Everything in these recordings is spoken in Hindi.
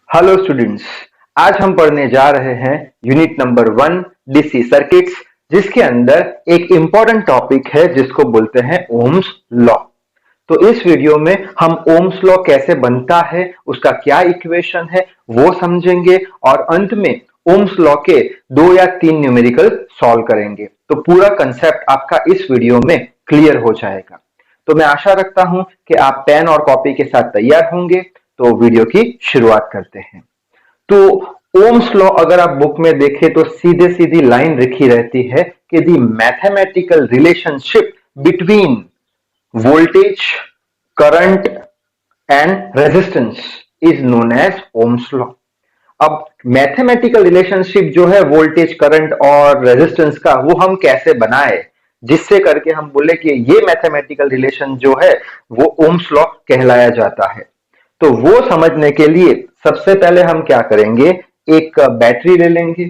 Hello students. आज हम पढ़ने जा रहे हैं यूनिट नंबर 1 डीसी सर्किट्स, जिसके अंदर एक इंपॉर्टेंट टॉपिक है जिसको बोलते हैं ओम्स लॉ। तो इस वीडियो में हम ओम्स लॉ कैसे बनता है, उसका क्या इक्वेशन है वो समझेंगे और अंत में ओम्स लॉ के 2 या 3 न्यूमेरिकल सॉल्व करेंगे। तो पूरा कंसेप्ट आपका इस वीडियो में क्लियर हो जाएगा। तो मैं आशा रखता हूं कि आप पेन और कॉपी के साथ तैयार होंगे। तो वीडियो की शुरुआत करते हैं। तो ओम्स लॉ अगर आप बुक में देखें तो सीधे सीधी लाइन लिखी रहती है कि the mathematical relationship between voltage, current and resistance is known as Ohm's law. अब मैथमेटिकल रिलेशनशिप जो है वोल्टेज, करंट और रेजिस्टेंस का, वो हम कैसे बनाए जिससे करके हम बोले कि ये मैथमेटिकल रिलेशन जो है वो ओम्स लॉ कहलाया जाता है। तो वो समझने के लिए सबसे पहले हम क्या करेंगे, एक बैटरी ले लेंगे।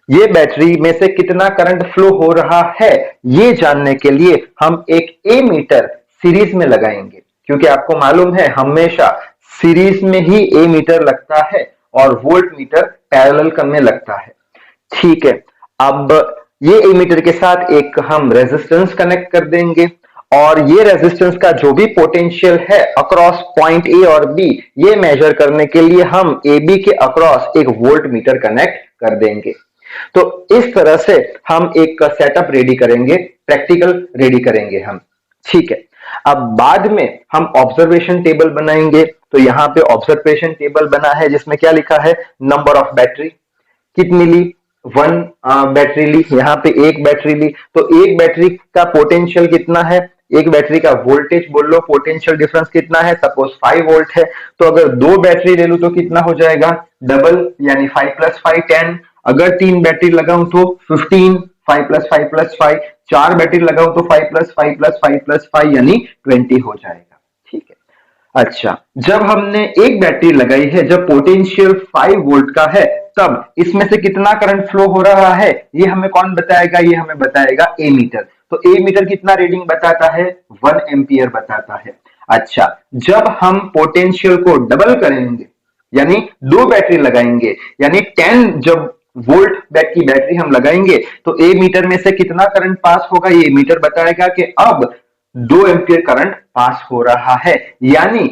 ये बैटरी में से कितना करंट फ्लो हो रहा है ये जानने के लिए हम एक ए मीटर सीरीज में लगाएंगे, क्योंकि आपको मालूम है हमेशा सीरीज में ही ए मीटर लगता है और वोल्ट मीटर पैरेलल में लगता है। ठीक है, अब ये एमीटर के साथ एक हम रेजिस्टेंस कनेक्ट कर देंगे और ये रेजिस्टेंस का जो भी पोटेंशियल है अक्रॉस पॉइंट ए और बी, ये मेजर करने के लिए हम ए बी के अक्रॉस एक वोल्ट मीटर कनेक्ट कर देंगे। तो इस तरह से हम एक सेटअप रेडी करेंगे, प्रैक्टिकल रेडी करेंगे हम। ठीक है, अब बाद में हम ऑब्जर्वेशन टेबल बनाएंगे। तो यहाँ पे ऑब्जर्वेशन टेबल बना है जिसमें क्या लिखा है, नंबर ऑफ बैटरी कितनी ली, 1 बैटरी ली, यहाँ पे एक बैटरी ली। तो एक बैटरी का पोटेंशियल कितना है, एक बैटरी का वोल्टेज बोल लो, पोटेंशियल डिफरेंस कितना है, सपोज 5 वोल्ट है। तो अगर 2 बैटरी ले लूं तो कितना हो जाएगा, डबल, यानी 5 + 5 10। अगर 3 बैटरी लगाऊं तो 15, 5 + 5 + 5। 4 बैटरी लगाऊं तो 5 + 5 + 5 + 5 यानी 20 हो जाएगा। ठीक है, अच्छा, जब हमने एक बैटरी लगाई है, जब पोटेंशियल 5 वोल्ट का है, तब इसमें से कितना करंट फ्लो हो रहा है ये हमें कौन बताएगा, ये हमें बताएगा ए मीटर। तो ए मीटर कितना रीडिंग बताता है, 1 एम्पियर बताता है। अच्छा, जब हम पोटेंशियल को डबल करेंगे यानी 2 बैटरी लगाएंगे, यानी 10 जब वोल्ट की बैटरी हम लगाएंगे तो ए मीटर में से कितना करंट पास होगा, ये मीटर बताएगा कि अब 2 एम्पियर करंट पास हो रहा है। यानी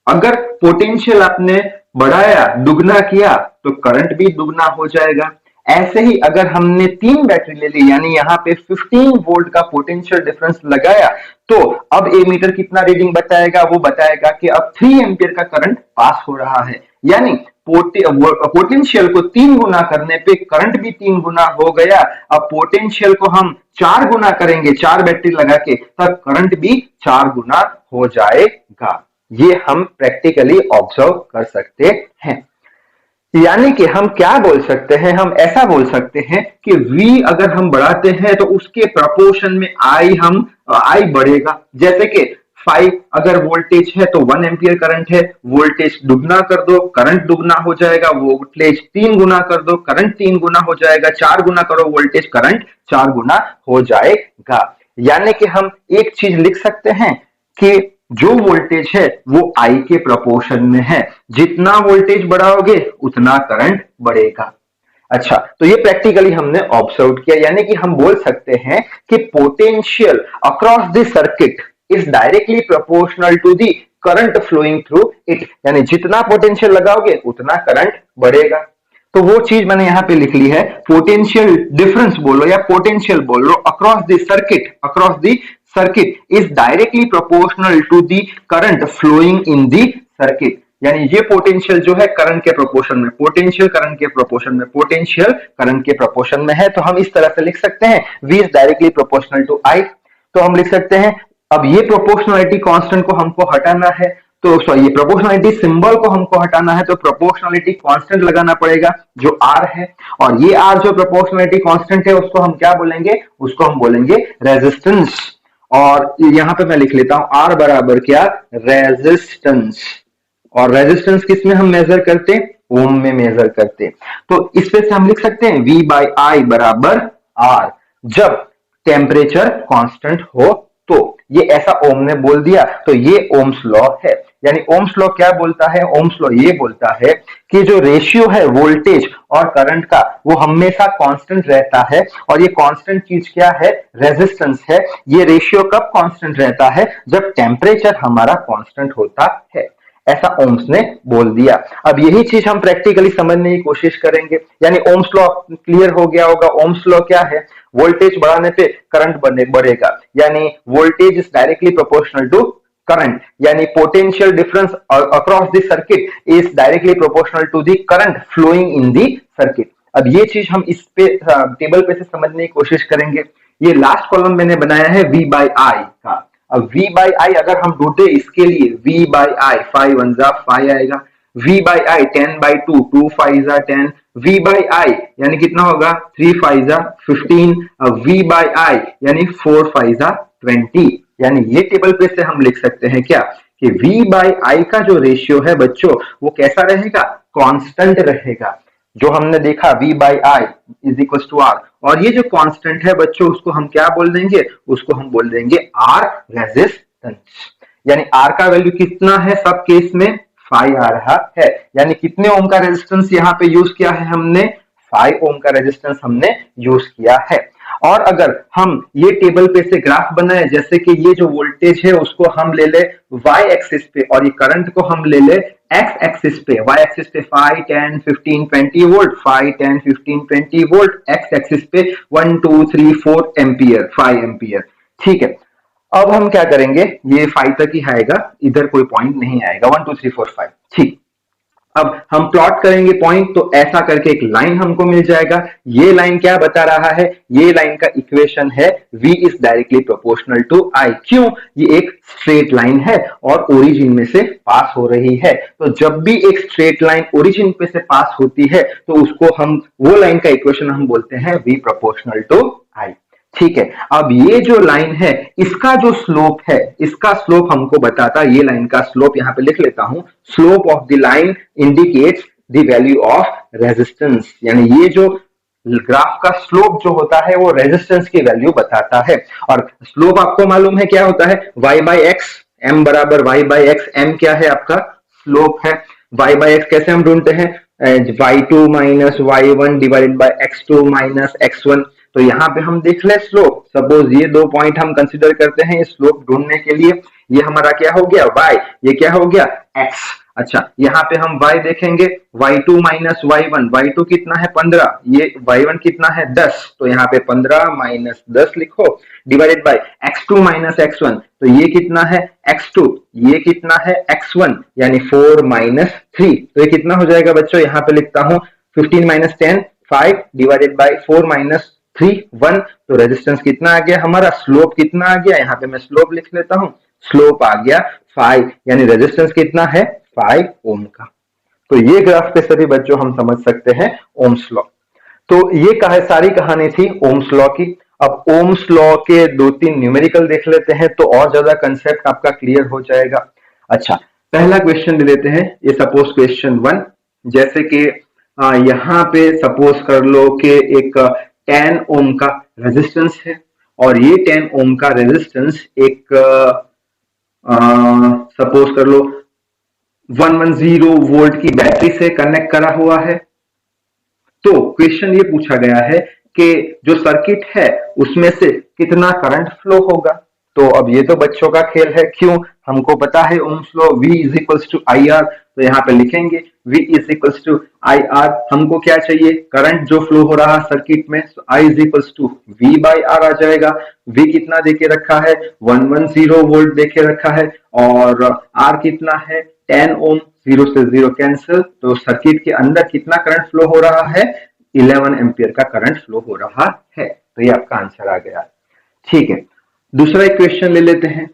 अगर पोटेंशियल आपने बढ़ाया, दुगना किया, तो करंट भी दुगना हो जाएगा। ऐसे ही अगर हमने 3 बैटरी ले ली, यानी यहाँ पे 15 वोल्ट का पोटेंशियल डिफरेंस लगाया, तो अब ए मीटर कितना रीडिंग बताएगा, वो बताएगा कि अब 3 एम्पियर का करंट पास हो रहा है। यानी पोटेंशियल को 3 गुना करने पे करंट भी 3 गुना हो गया। अब पोटेंशियल को हम 4 गुना करेंगे, 4 बैटरी लगा के, तब करंट भी 4 गुना हो जाएगा। ये हम प्रैक्टिकली ऑब्जर्व कर सकते हैं। यानी कि हम क्या बोल सकते हैं, हम ऐसा बोल सकते हैं कि V अगर हम बढ़ाते हैं तो उसके प्रपोर्शन में I बढ़ेगा। जैसे कि 5 अगर वोल्टेज है तो 1 एम्पियर करंट है, वोल्टेज दुगना कर दो करंट दुगना हो जाएगा, वोल्टेज 3 गुना कर दो करंट 3 गुना हो जाएगा, 4 गुना करो वोल्टेज करंट 4 गुना हो जाएगा। यानी कि हम एक चीज लिख सकते हैं कि जो वोल्टेज है वो I के प्रपोर्शन में है, जितना वोल्टेज बढ़ाओगे उतना करंट बढ़ेगा। अच्छा, तो ये प्रैक्टिकली हमने ऑब्जर्व किया, यानी कि हम बोल सकते हैं कि potential across the circuit is directly proportional to the current flowing through it. यानी जितना पोटेंशियल लगाओगे उतना करंट बढ़ेगा। तो वो चीज मैंने यहां पे लिख ली है, पोटेंशियल डिफरेंस बोलो या पोटेंशियल बोलो across the circuit is directly proportional to the current flowing in the circuit. यानी ये पोटेंशियल जो है करंट के प्रोपोर्शन में, पोटेंशियल करंट के प्रोपोर्शन में, पोटेंशियल करंट के प्रोपोर्शन में है। तो हम इस तरह से लिख सकते हैं, V is directly proportional to I। तो हम लिख सकते हैं, अब ये प्रोपोर्शनलिटी कांस्टेंट को हमको हटाना है, तो सॉरी, ये प्रोपोर्शनलिटी सिंबल को हमको हटाना है, तो प्रोपोर्शनलिटी कांस्टेंट लगाना पड़ेगा जो R है। और ये R जो प्रोपोर्शनलिटी कांस्टेंट है उसको हम क्या बोलेंगे, उसको हम बोलेंगे रेजिस्टेंस। और यहां पे मैं लिख लेता हूं R बराबर क्या, रेजिस्टेंस। और रेजिस्टेंस किस में हम मेजर करते हैं, ओम में मेजर करते हैं। तो इस पे से हम लिख सकते हैं V/I बराबर R जब टेम्परेचर कांस्टेंट हो। तो ये ऐसा ओम ने बोल दिया, तो ये ओम्स लॉ है। यानी ओम्स लॉ क्या बोलता है, ओम्स लॉ ये बोलता है कि जो रेशियो है वोल्टेज और करंट का वो हमेशा कांस्टेंट रहता है। और ये कांस्टेंट चीज क्या है? रेजिस्टेंस है। ये रेशियो कब कांस्टेंट रहता है? जब टेम्परेचर हमारा कांस्टेंट होता है। ऐसा ओम्स ने बोल दिया। अब यही चीज हम प्रैक्टिकली समझने की कोशिश करेंगे। यानी ओम्स लॉ क्लियर हो गया होगा। ओम्स लॉ क्या है? वोल्टेज बढ़ाने पे करंट बढ़ेगा, यानी voltage is directly proportional to current, यानी potential difference across the circuit is directly proportional to the current flowing in the circuit। अब ये चीज हम इस पे टेबल पे से समझने की कोशिश करेंगे। ये लास्ट कॉलम मैंने बनाया है V by I का। अब V by I अगर हम ढूंढे इसके लिए V by I 5 1 जा 5 आएगा। V by I 10 by 2 2 5 जा 10। V by I यानी कितना होगा? 3 5 जा 15। अब V by I यानी 4 5 जा 20। यानी ये टेबल पे से हम लिख सकते हैं क्या कि V by I का जो रेशियो है बच्चों वो कैसा रहेगा? कांस्टेंट रहेगा। जो हमने देखा V by I is equal to R। और ये जो कांस्टेंट है बच्चों उसको हम क्या बोल देंगे? उसको हम बोल देंगे R रेजिस्टेंस। यानी R का वैल्यू कितना है सब केस में? 5 आ रहा है। यानी कितने ओम का रेजिस्टेंस यहाँ पे यूज किया है हमने? 5 ओम का रेजिस्टेंस हमने यूज किया है। और अगर हम ये टेबल पे से ग्राफ बनाए, जैसे कि ये जो वोल्टेज है उसको हम ले ले y एक्सिस पे और ये करंट को हम ले ले x एक्सिस पे। y एक्सिस पे 5 10 15 20 वोल्ट, 5 10 15 20 वोल्ट, x एक्सिस पे 1 2 3 4 एम्पियर, 5 एम्पियर। ठीक है, अब हम क्या करेंगे? ये 5 तक ही आएगा, इधर कोई पॉइंट नहीं आएगा। 1 2 3 4 5। ठीक, अब हम प्लॉट करेंगे पॉइंट, तो ऐसा करके एक लाइन हमको मिल जाएगा। ये लाइन क्या बता रहा है? ये लाइन का इक्वेशन है V is directly proportional to I। क्यों? ये एक स्ट्रेट लाइन है और ओरिजिन में से पास हो रही है। तो जब भी एक स्ट्रेट लाइन ओरिजिन पे से पास होती है तो उसको हम, वो लाइन का इक्वेशन हम बोलते हैं V प्रोपोर्शनल टू I। ठीक है, अब ये जो लाइन है इसका जो स्लोप है, इसका स्लोप हमको बताता है, ये लाइन का स्लोप यहां पे लिख लेता हूं। Slope of the line indicates the value of resistance. यानी ये जो ग्राफ का स्लोप जो होता है वो रेजिस्टेंस की वैल्यू बताता है। और स्लोप आपको मालूम है क्या होता है? y बाई एक्स, m बराबर y बाई एक्स। m क्या है? आपका स्लोप है। y बाई एक्स कैसे हम ढूंढते हैं? y2 minus y1 divided by x2 minus x1। तो यहाँ पे हम देख ले स्लोप। सपोज ये दो पॉइंट हम कंसिडर करते हैं स्लोप ढूंढने के लिए। ये हमारा क्या हो गया? y। ये क्या हो गया? x। अच्छा, यहाँ पे हम y देखेंगे, y2 माइनस y1। y2 कितना है? 15। ये y1 कितना है? 10। तो यहाँ पे 15 माइनस 10 लिखो, divided by x2 minus x1। तो ये कितना है? x2। ये कितना है? x1, यानी 4 माइनस 3। तो ये कितना हो जाएगा बच्चों? यहाँ पे लिखता हूँ 15 माइनस 10 5 डिवाइडेड बाय 4 माइनस 3 1। तो रेजिस्टेंस कितना आ गया हमारा? स्लोप कितना आ गया? यहाँ पे मैं स्लोप लिख लेता हूँ। स्लोप आ गया 5, यानी रेजिस्टेंस कितना है? 5 ओम का। तो ये ग्राफ पे सभी बच्चों हम समझ सकते हैं ओम्स लॉ। तो ये सारी कहानी थी ओम्स लॉ की। अब ओम्स लॉ के 2-3 न्यूमेरिकल देख लेते हैं तो और ज्यादा कंसेप्ट आपका क्लियर हो जाएगा। अच्छा, पहला क्वेश्चन ले लेते हैं। ये सपोज क्वेश्चन 1, जैसे कि यहाँ पे सपोज कर लो कि एक 10 ओम का रेजिस्टेंस है और ये 10 ओम का रेजिस्टेंस एक सपोज कर लो 110 वोल्ट की बैटरी से कनेक्ट करा हुआ है। तो क्वेश्चन ये पूछा गया है कि जो सर्किट है उसमें से कितना करंट फ्लो होगा। तो अब ये तो बच्चों का खेल है। क्यों? हमको पता है Ohm's law V is equals to IR। तो यहाँ पे लिखेंगे V is equals to IR। हमको क्या चाहिए? करंट जो फ्लो हो रहा सर्किट में। तो I is equals to V by R आ जाएगा। V कितना देके रखा है? 110 वोल्ट देके रखा है। और R कितना है? 10 ओम। 0 से 0 कैंसिल। तो सर्किट के अंदर कितना करंट फ्लो हो रहा है? 11 एम्पियर का करंट फ्लो हो रहा है। तो ये आपका आंसर आ गया। ठीक है, दूसरा एक क्वेश्चन ले लेते हैं,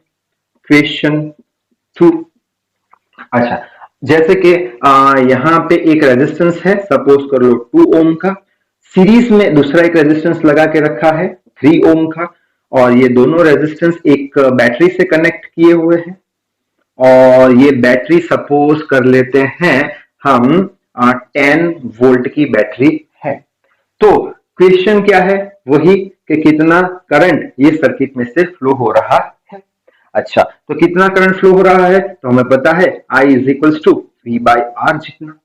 क्वेश्चन 2। अच्छा, जैसे कि यहाँ पे एक रेजिस्टेंस है, सपोज कर लो 2 ओम का। सीरीज में दूसरा एक रेजिस्टेंस लगा के रखा है 3 ओम का, और ये दोनों रेजिस्टेंस एक बैटरी से कनेक्ट किए हुए हैं। और ये बैटरी सपोज कर लेते हैं हम 10 वोल्ट की बैटरी है। तो क्वेश्चन क्या है? वही कि कितना करंट ये सर्किट में से फ्लो हो रहा है। अच्छा, तो कितना करंट फ्लो हो रहा है? तो हमें पता है I is equals to V by R जितना।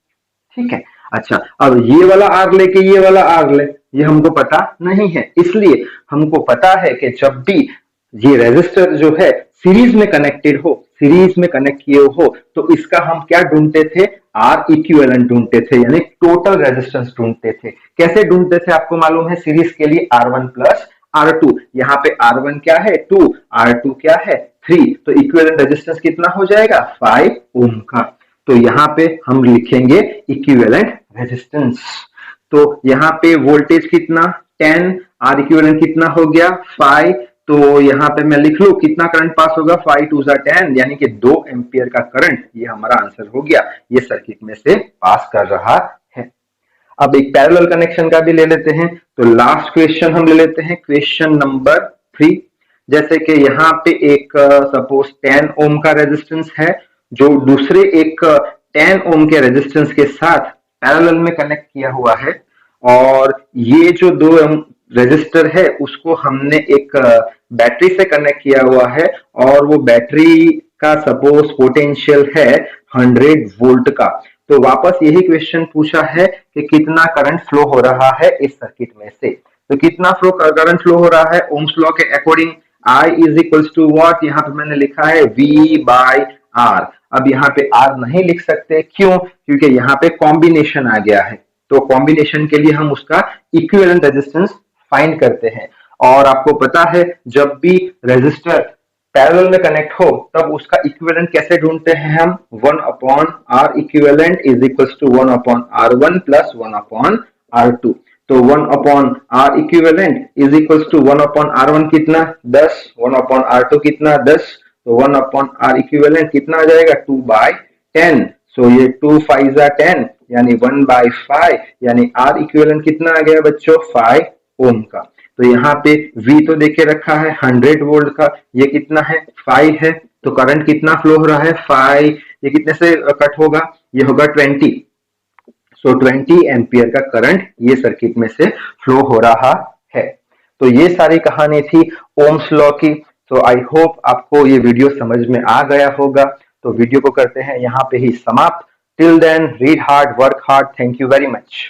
ठीक है। अच्छा, अब ये वाला आर लेके ये वाला आर ले, ये हमको पता नहीं है, इसलिए हमको पता है कि जब भी ये रेजिस्टर जो है सीरीज में कनेक्टेड हो, सीरीज में कनेक्ट किए हो, तो इसका हम क्या ढूंढते थे, आर इक्विवेलेंट ढूंढते थे, यानी टोटल रेजिस्टेंस ढूंढते थे। कैसे ढूंढते थे आपको मालूम है, सीरीज के लिए R1 प्लस R2, यहाँ पे R1 क्या है 2, R2 क्या है 3, तो इक्विवेलेंट रेजिस्टेंस कितना हो जाएगा 5 ओम का। तो यहाँ पे हम लिखेंगे इक्विवेलेंट रेजिस्टेंस। तो यहाँ पे वोल्टेज कितना 10, आर इक्विवेलेंट कितना हो गया 5, तो यहाँ पे मैं लिख लू कितना करंट पास होगा 5 2 10, यानी कि 2 एम्पियर का करंट, ये हमारा आंसर हो गया, ये सर्किट में से पास कर रहा है। अब एक पैरेलल कनेक्शन का भी ले लेते हैं, तो लास्ट क्वेश्चन हम ले लेते हैं, क्वेश्चन नंबर 3। जैसे कि यहाँ पे एक सपोज 10 ओम का रेजिस्टेंस है, जो दूसरे एक 10 ओम के रेजिस्टेंस के साथ पैरेलल में कनेक्ट किया हुआ है, और ये जो दो रेजिस्टर है उसको हमने एक बैटरी से कनेक्ट किया हुआ है, और वो बैटरी का सपोज पोटेंशियल है 100 वोल्ट का। तो वापस यही क्वेश्चन पूछा है कि कितना करंट फ्लो हो रहा है इस सर्किट में से। तो कितना करंट फ्लो हो रहा है ओम्स लॉ के according, I is equals to what, यहाँ पे मैंने लिखा है V बाय R। अब यहाँ पे R नहीं लिख सकते, क्यों, क्योंकि यहाँ पे कॉम्बिनेशन आ गया है, तो कॉम्बिनेशन के लिए हम उसका इक्विवेलेंट रेजिस्टेंस फाइंड करते हैं। और आपको पता है जब भी रेजिस्टर पैरेलल में कनेक्ट हो तब उसका इक्विवेलेंट कैसे ढूंढते हैं हम, 1 upon R equivalent is equals to 1 upon R1 plus 1 upon R2। तो 1 upon R equivalent is equals to 1 upon R1 कितना 10, 1 अपॉन R2 कितना 10, तो 1 अपॉन आर इक्विवेलेंट कितना आ जाएगा 2 बाय 10। सो ये 2 5 जा 10, यानी 1 बाय 5, यानी आर इक्विवेलेंट कितना आ गया बच्चों 5 ओम का। तो यहाँ पे V तो देखे रखा है 100 वोल्ट का, ये कितना है 5 है, तो करंट कितना फ्लो हो रहा है 5, ये कितने से कट होगा, ये होगा 20। सो 20 एम्पियर का करंट ये सर्किट में से फ्लो हो रहा है। तो ये सारी कहानी थी ओम्स लॉ की। तो आई होप आपको ये वीडियो समझ में आ गया होगा। तो वीडियो को करते हैं यहाँ पे ही समाप्त। Till then read hard, work hard. Thank you very much.